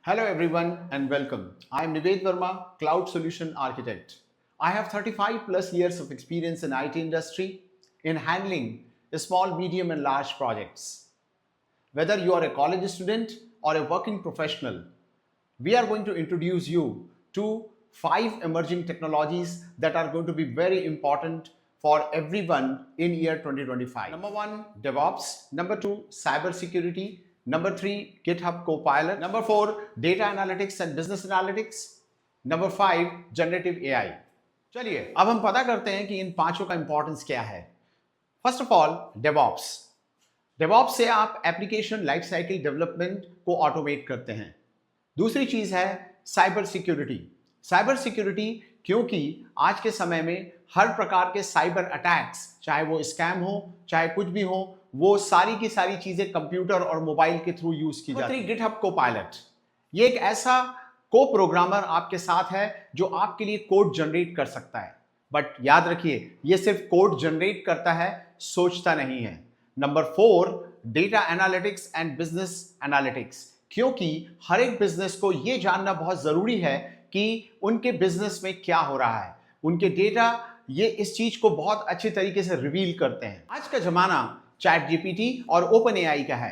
Hello everyone and welcome. I am Nived Verma, Cloud Solution Architect. I have 35 plus years of experience in IT industry in handling small, medium and large projects. Whether you are a college student or a working professional, we are going to introduce you to 5 emerging technologies that are going to be very important for everyone in year 2025. Number 1, DevOps. Number 2, cybersecurity. Number 3, GitHub Copilot. Number 4, data analytics and business analytics. Number 5, generative AI. चलिए अब हम पता करते हैं कि इन पांचों का importance क्या है. First of all, DevOps. DevOps से आप एप्लीकेशन लाइफ साइकिल डेवलपमेंट को ऑटोमेट करते हैं. दूसरी चीज है साइबर सिक्योरिटी. साइबर सिक्योरिटी क्योंकि आज के समय में हर प्रकार के साइबर अटैक्स, चाहे वो स्कैम हो चाहे कुछ भी हो, वो सारी की सारी चीजें कंप्यूटर और मोबाइल के थ्रू यूज की जाती है. गिटहब कोपायलट, ये एक ऐसा को प्रोग्रामर आपके साथ है जो आपके लिए कोड जनरेट कर सकता है. बट याद रखिए, ये सिर्फ कोड जनरेट करता है, सोचता नहीं है. Number 4, data analytics and business analytics. क्योंकि हर एक बिजनेस को यह जानना बहुत जरूरी है कि उनके बिजनेस में क्या हो रहा है. उनके डेटा ये इस चीज को बहुत अच्छे तरीके से रिवील करते हैं. आज का जमाना चैट जीपीटी और ओपन एआई का है,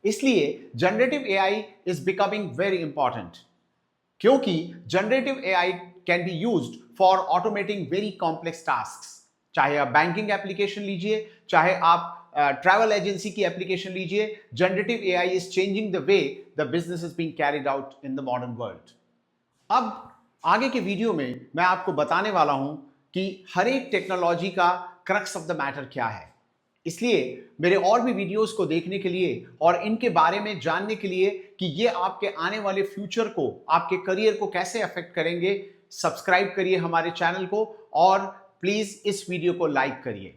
इसलिए generative AI is becoming very important. क्योंकि generative AI can be used for automating very complex tasks. चाहे आप बैंकिंग एप्लीकेशन लीजिए, चाहे आप ट्रैवल एजेंसी की एप्लीकेशन लीजिए, generative AI is changing the way the business is being carried out in the modern world. अब आगे के वीडियो में मैं आपको बताने वाला हूं कि हर एक टेक्नोलॉजी का क्रक्स ऑफ द मैटर क्या है. इसलिए मेरे और भी वीडियोस को देखने के लिए और इनके बारे में जानने के लिए कि ये आपके आने वाले फ्यूचर को, आपके करियर को कैसे अफेक्ट करेंगे, सब्सक्राइब करिए हमारे चैनल को और प्लीज इस वीडियो को लाइक करिए.